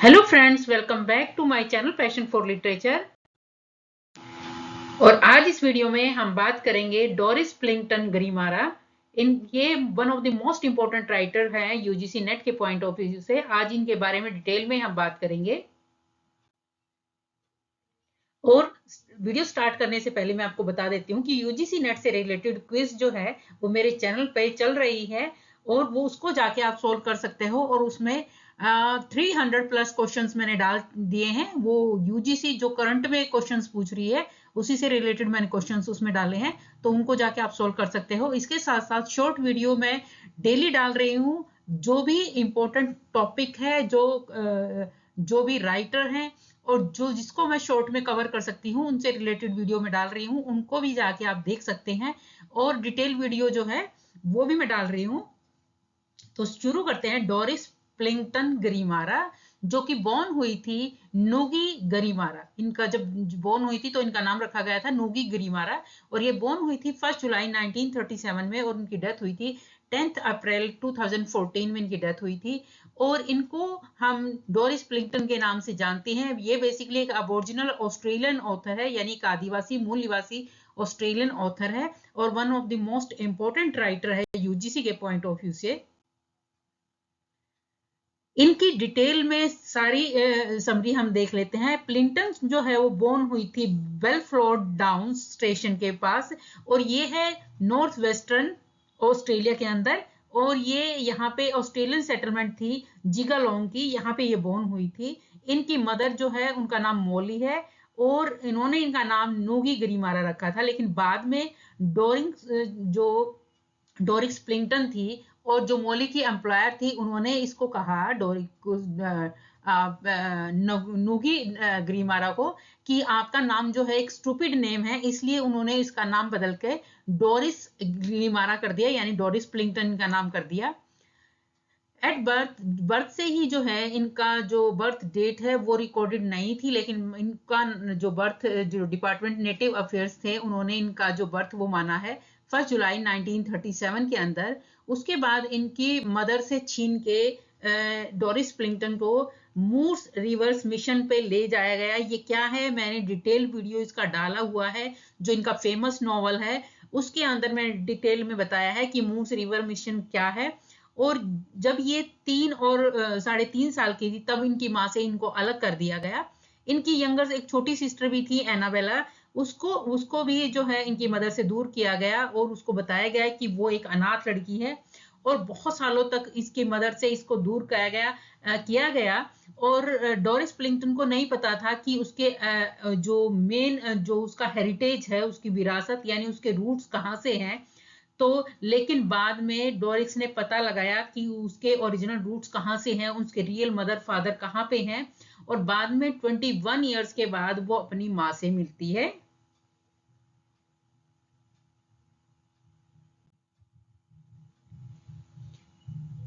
Hello friends, welcome back to my channel passion for literature. और आज इस video में हम बात करेंगे डोरिस प्लिंगटन गरीमारा। ये one of the most important writer हैं यूजीसी नेट के पॉइंट ऑफ व्यू से। आज इनके बारे में डिटेल में हम बात करेंगे। और वीडियो स्टार्ट करने से पहले मैं आपको बता देती हूँ कि यूजीसी नेट से रिलेटेड क्विज जो है वो मेरे चैनल पे चल रही है और वो उसको जाके आप सोल्व कर सकते हो। और उसमें 300 प्लस क्वेश्चंस मैंने डाल दिए हैं। वो यूजीसी जो करंट में क्वेश्चंस पूछ रही है उसी से रिलेटेड मैंने क्वेश्चंस उसमें डाले हैं, तो उनको जाके आप सोल्व कर सकते हो। इसके साथ साथ शॉर्ट वीडियो मैं डेली डाल रही हूँ। जो भी इंपॉर्टेंट टॉपिक है, जो भी राइटर हैं और जो जिसको मैं शॉर्ट में कवर कर सकती हूँ उनसे रिलेटेड वीडियो में डाल रही हूँ, उनको भी जाके आप देख सकते हैं। और डिटेल वीडियो जो है वो भी मैं डाल रही हूँ। तो शुरू करते हैं। डोरिस प्लिंगटन गरीमारा, जो कि बॉर्न हुई थी नोगी गरीमारा। इनका जब बॉर्न हुई थी तो इनका नाम रखा गया था नोगी गरीमारा। और ये बॉर्न हुई थी 1 जुलाई 1937 में और उनकी डेथ हुई थी 10 अप्रैल 2014 में इनकी डेथ हुई थी। और इनको हम डोरिस प्लिंगटन के नाम से जानते हैं। ये बेसिकली एक अबोरिजिनल ऑस्ट्रेलियन ऑथर है, यानी एक आदिवासी मूल निवासी ऑस्ट्रेलियन ऑथर है और one of the most important writer है यूजीसी के पॉइंट ऑफ व्यू से। इनकी डिटेल में सारी समरी हम देख लेते हैं। प्लिंटन जो है वो बोर्न हुई थी बेलफ्लोर डाउन स्टेशन के पास और ये है नॉर्थ वेस्टर्न ऑस्ट्रेलिया के अंदर। और ये यहाँ पे ऑस्ट्रेलियन सेटलमेंट थी जिगालोंग की, यहाँ पे ये बोर्न हुई थी। इनकी मदर जो है उनका नाम मोली है और इन्होंने इनका नाम नोगी गरीमारा रखा था, लेकिन बाद में डोरिंग जो डोरिस प्लिंगटन थी और जो मोली की एम्प्लॉयर थी उन्होंने इसको कहा नूगी ग्रीमारा को कि आपका नाम जो है एक स्टूपिड नेम है, इसलिए उन्होंने इसका नाम बदल के डोरिस ग्रीमारा कर दिया, यानी डोरिस प्लिंगटन का नाम कर दिया। एट बर्थ से ही जो है इनका जो बर्थ डेट है वो रिकॉर्डेड नहीं थी, लेकिन इनका जो डिपार्टमेंट नेटिव अफेयर्स थे उन्होंने इनका जो बर्थ वो माना है 1 जुलाई 1937 के अंदर। उसके बाद इनकी मदर से छीन के डोरिस प्लिंगटन को मूर्स रिवर्स मिशन पे ले जाया गया। ये क्या है, मैंने डिटेल वीडियो इसका डाला हुआ है। जो इनका फेमस नॉवल है उसके अंदर मैंने डिटेल में बताया है कि मूर्स रिवर मिशन क्या है। और जब ये 3 और 3.5 साल की थी तब इनकी माँ से इनको अलग कर दिया गया। इनकी यंगर एक छोटी सिस्टर भी थी एनाबेला, उसको उसको भी जो है इनकी मदर से दूर किया गया और उसको बताया गया कि वो एक अनाथ लड़की है। और बहुत सालों तक इसकी मदर से इसको दूर किया गया। और डोरिस प्लिंगटन को नहीं पता था कि उसके जो मेन जो उसका हेरिटेज है, उसकी विरासत यानी उसके रूट्स कहाँ से हैं। तो लेकिन बाद में डोरिस ने पता लगाया कि उसके ओरिजिनल रूट्स कहाँ से हैं, उसके रियल मदर फादर कहाँ पे हैं। और बाद में 21 इयर्स के बाद वो अपनी माँ से मिलती है।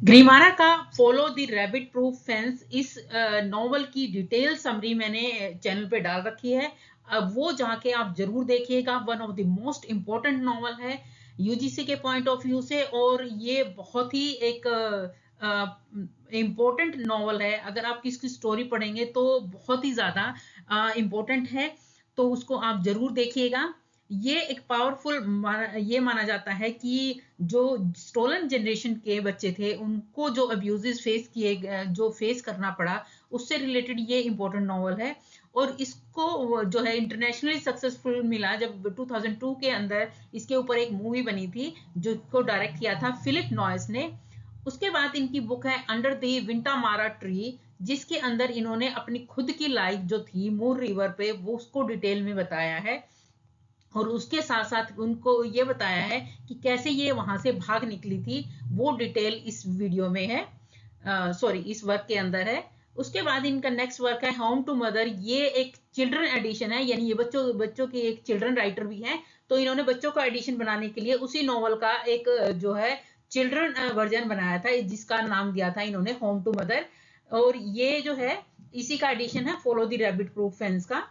ग्रीमारा का follow the rabbit proof fence, इस नॉवल की डिटेल समरी मैंने चैनल पे डाल रखी है। अब वो जाके आप जरूर देखिएगा। One of the most important novel है यूजीसी के पॉइंट ऑफ व्यू से और ये बहुत ही एक इम्पोर्टेंट नॉवल है। अगर आप इसकी स्टोरी पढ़ेंगे तो बहुत ही ज्यादा इम्पोर्टेंट है, तो उसको आप जरूर देखिएगा। ये एक पावरफुल ये माना जाता है कि जो स्टोलन जनरेशन के बच्चे थे उनको जो अब्यूजेस जो फेस करना पड़ा, उससे रिलेटेड ये इंपॉर्टेंट नॉवल है। और इसको जो है इंटरनेशनली सक्सेसफुल मिला जब 2002 के अंदर इसके ऊपर एक मूवी बनी थी, जिसको डायरेक्ट किया था फिलिप नॉयस ने। उसके बाद इनकी बुक है अंडर द विंटामारा ट्री, जिसके अंदर इन्होंने अपनी खुद की लाइफ जो थी मूर रिवर पे वो उसको डिटेल में बताया है। और उसके साथ साथ उनको ये बताया है कि कैसे ये वहां से भाग निकली थी, वो डिटेल इस वीडियो में है, सॉरी इस वर्क के अंदर है। उसके बाद इनका नेक्स्ट वर्क है होम टू मदर। ये एक चिल्ड्रन एडिशन है, यानी ये बच्चों बच्चों की एक चिल्ड्रन राइटर भी है, तो इन्होंने बच्चों का एडिशन बनाने के लिए उसी नॉवल का एक जो है चिल्ड्रन वर्जन बनाया था, जिसका नाम दिया था इन्होंने होम टू मदर। और ये जो है इसी का एडिशन है follow the rabbit proof fence का।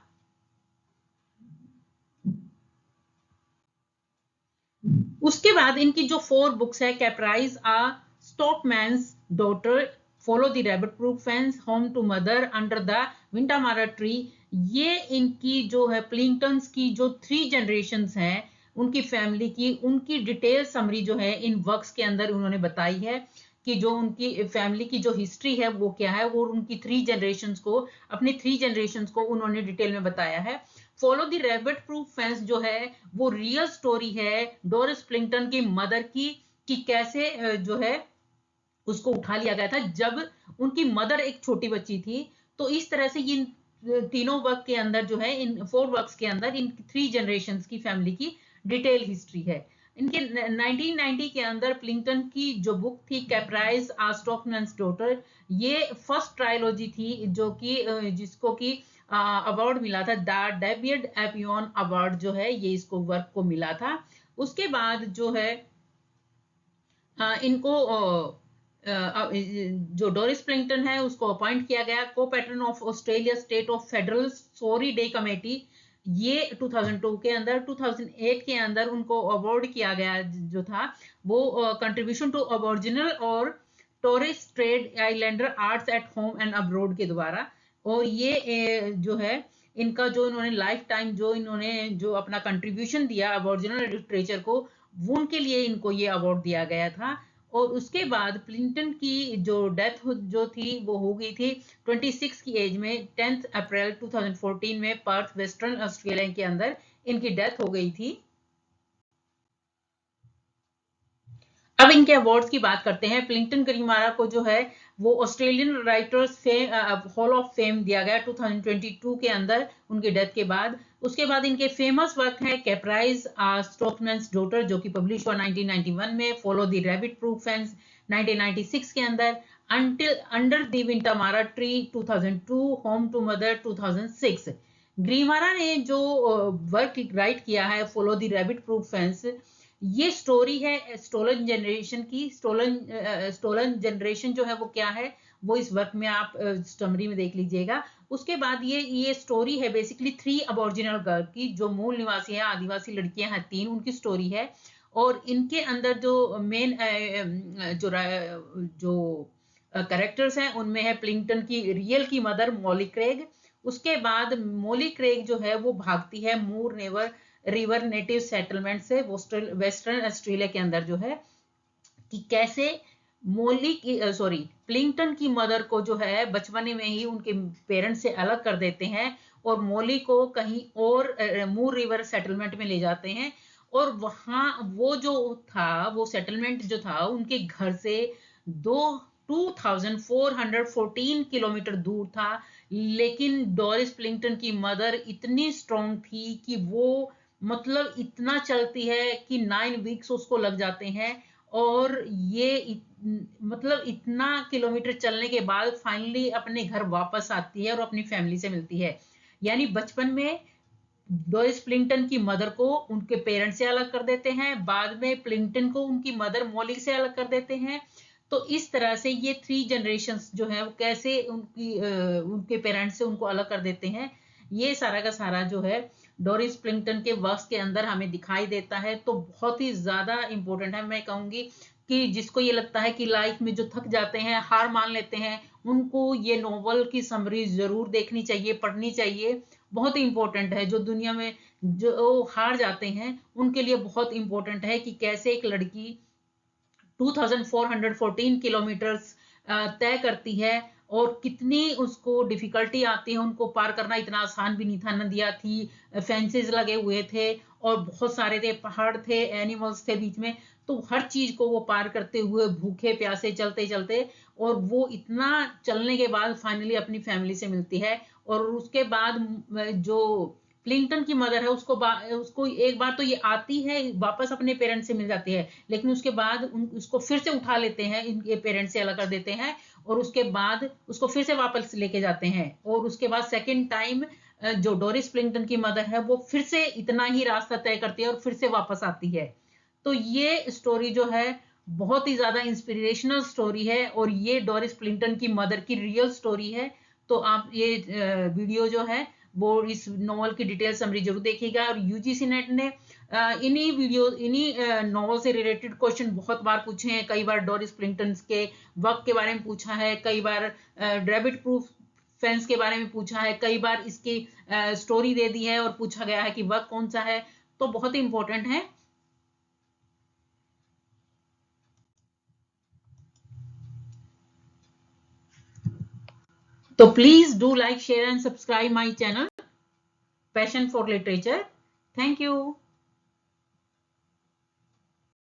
उसके बाद इनकी जो 4 बुक्स है caprice a stockman's daughter, follow the rabbit proof fence, home to mother, under the Wintamara tree, ये इनकी जो है प्लिंगटन्स की जो 3 जनरेशंस हैं उनकी फैमिली की, उनकी डिटेल समरी जो है इन वर्क्स के अंदर उन्होंने बताई है कि जो उनकी फैमिली की जो हिस्ट्री है वो क्या है, वो उनकी 3 जनरेशंस को, अपनी 3 जनरेशंस को उन्होंने डिटेल में बताया है। Follow the rabbit proof fence जो है वो रियल स्टोरी है डोरिस प्लिंगटन की मदर की, कि कैसे जो है उसको उठा लिया गया था जब उनकी मदर एक छोटी बच्ची थी। तो इस तरह से इन तीनों वर्क के अंदर जो है, इन 4 वर्क्स के अंदर इन 3 जनरेशंस की फैमिली की डिटेल हिस्ट्री है। इनके 1990 के अंदर प्लिंगटन की जो बुक थी कैप्राइज आ स्टॉकमैन्स डॉटर, ये फर्स्ट ट्रायलॉजी थी जो कि जिसको कि अवार्ड मिला था, द डेविड एपियन अवार्ड जो है ये इसको वर्क को मिला था। उसके बाद जो है इनको जो डोरिस प्लिंगटन है उसको अपॉइंट किया गया को pattern of Australia state of federal sorry day committee, ये 2002 के अंदर। 2008 के अंदर उनको अवार्ड किया गया जो था वो कंट्रीब्यूशन टू अबॉरिजिनल और Torres Strait Islander arts at home and abroad के द्वारा। और ये जो है इनका जो इन्होंने लाइफ टाइम जो इन्होंने जो अपना कंट्रीब्यूशन दिया अबॉरिजिनल लिटरेचर को, उनके लिए इनको ये अवार्ड दिया गया था। और उसके बाद प्लिंगटन की जो डेथ जो थी वो हो गई थी 26 की एज में, 10 अप्रैल 2014 में पर्थ वेस्टर्न ऑस्ट्रेलिया के अंदर इनकी डेथ हो गई थी। अब इनके अवार्ड्स की बात करते हैं। प्लिंगटन ग्रीमारा को जो है वो Australian writers hall of fame दिया गया 2022 के अंदर उनकी डेथ के बाद। उसके बाद इनके फेमस वर्क है कैप्राइज स्टॉकमैन्स डॉटर जो कि पब्लिश हुआ 1991 में, follow the rabbit proof fence 1996 के अंदर, until under the Wintamara tree 2002, home to mother 2006। Garimara ने जो वर्क राइट किया है follow the rabbit proof fence, ये स्टोरी है स्टोलन जनरेशन की। स्टोलन जनरेशन जो है वो क्या है वो इस वर्क में आप समरी में देख लीजिएगा। उसके बाद ये स्टोरी है बेसिकली 3 अबॉरिजिनल गर्ल की जो मूल निवासी है, आदिवासी लड़कियां हैं 3, उनकी स्टोरी है। और इनके अंदर जो मेन जो कैरेक्टर्स हैं उनमें है प्लिंगटन की रियल की मदर मॉली क्रेग। उसके बाद मॉली क्रेग जो है वो भागती है मूर रिवर नेटिव सेटलमेंट से वेस्टर्न ऑस्ट्रेलिया के अंदर जो है, कि कैसे मोली की प्लिंगटन की मदर को जो है बचपने में ही उनके पेरेंट्स से अलग कर देते हैं और मोली को कहीं और मूर रिवर सेटलमेंट में ले जाते हैं। और वहां वो जो था वो सेटलमेंट जो था उनके घर से 2414 किलोमीटर दूर था। लेकिन डोरिस प्लिंगटन की मदर इतनी स्ट्रॉन्ग थी कि वो मतलब इतना चलती है कि 9 वीक्स उसको लग जाते हैं। और ये मतलब इतना किलोमीटर चलने के बाद फाइनली अपने घर वापस आती है और अपनी फैमिली से मिलती है। यानी बचपन में डोरिस प्लिंगटन की मदर को उनके पेरेंट्स से अलग कर देते हैं, बाद में प्लिंगटन को उनकी मदर मॉली से अलग कर देते हैं। तो इस तरह से ये 3 जनरेशंस जो है वो कैसे उनके पेरेंट्स से उनको अलग कर देते हैं, ये सारा का सारा जो है डोरिस प्लिंगटन के वर्क्स के अंदर हमें दिखाई देता है। तो बहुत ही ज्यादा इंपॉर्टेंट है। मैं कहूंगी कि जिसको ये लगता है कि लाइफ में जो थक जाते हैं, हार मान लेते हैं, उनको ये नॉवल की समरी जरूर देखनी चाहिए, पढ़नी चाहिए। बहुत ही इंपॉर्टेंट है। जो दुनिया में जो हार जाते हैं उनके लिए बहुत इंपॉर्टेंट है कि कैसे एक लड़की 2414 किलोमीटर्स तय करती है और कितनी उसको डिफिकल्टी आती है। उनको पार करना इतना आसान भी नहीं था, नदियां थी, फेंसेस लगे हुए थे और बहुत सारे थे, पहाड़ थे, एनिमल्स थे बीच में। तो हर चीज को वो पार करते हुए भूखे प्यासे चलते चलते, और वो इतना चलने के बाद फाइनली अपनी फैमिली से मिलती है। और उसके बाद जो प्लिंगटन की मदर है उसको एक बार तो ये आती है वापस अपने पेरेंट्स से मिल जाती है, लेकिन उसके बाद उसको फिर से उठा लेते हैं, इनके पेरेंट्स से अलग कर देते हैं और उसके बाद उसको फिर से वापस लेके जाते हैं। और उसके बाद सेकेंड टाइम जो डोरिस प्लिंगटन की मदर है वो फिर से इतना ही रास्ता तय करती है और फिर से वापस आती है। तो ये स्टोरी जो है बहुत ही ज्यादा इंस्पिरेशनल स्टोरी है और ये डोरिस प्लिंगटन की मदर की रियल स्टोरी है। तो आप ये वीडियो जो है वो इस नॉवल की डिटेल समरी जरूर देखिएगा। और यूजीसी नेट ने इन्हीं नॉवल से रिलेटेड क्वेश्चन बहुत बार पूछे हैं। कई बार डोरिस प्लिंगटन के वर्क के बारे में पूछा है, कई बार रैबिट प्रूफ फेंस के बारे में पूछा है, कई बार इसकी स्टोरी दे दी है और पूछा गया है कि वर्क कौन सा है, तो बहुत ही इंपॉर्टेंट है। तो please do like, share and subscribe my channel passion for literature. Thank you.